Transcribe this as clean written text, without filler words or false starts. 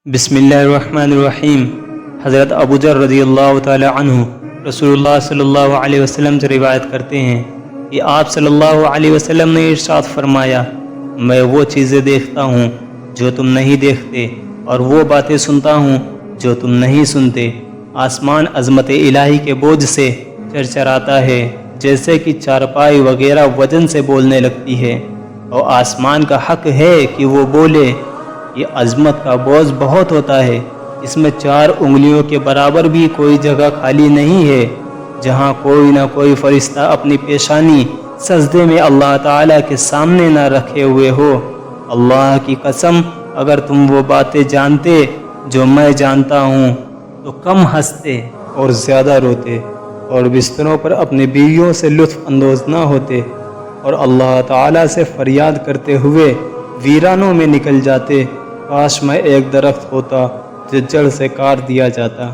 بسم اللہ الرحمن الرحیم۔ حضرت ابو ذر رضی اللہ تعالی عنہ رسول اللہ صلی اللہ علیہ وسلم سے روایت کرتے ہیں کہ آپ صلی اللہ علیہ وسلم نے ارشاد فرمایا، میں وہ چیزیں دیکھتا ہوں جو تم نہیں دیکھتے، اور وہ باتیں سنتا ہوں جو تم نہیں سنتے۔ آسمان عظمت الہی کے بوجھ سے چرچراتا ہے، جیسے کہ چارپائی وغیرہ وزن سے بولنے لگتی ہے، اور آسمان کا حق ہے کہ وہ بولے۔ یہ عظمت کا بوجھ بہت ہوتا ہے، اس میں 4 انگلیوں کے برابر بھی کوئی جگہ خالی نہیں ہے جہاں کوئی نہ کوئی فرشتہ اپنی پیشانی سجدے میں اللہ تعالیٰ کے سامنے نہ رکھے ہوئے ہو۔ اللہ کی قسم، اگر تم وہ باتیں جانتے جو میں جانتا ہوں تو کم ہنستے اور زیادہ روتے، اور بستروں پر اپنی بیویوں سے لطف اندوز نہ ہوتے، اور اللہ تعالیٰ سے فریاد کرتے ہوئے ویرانوں میں نکل جاتے۔ کاش میں ایک درخت ہوتا جو جڑ سے کاٹ دیا جاتا۔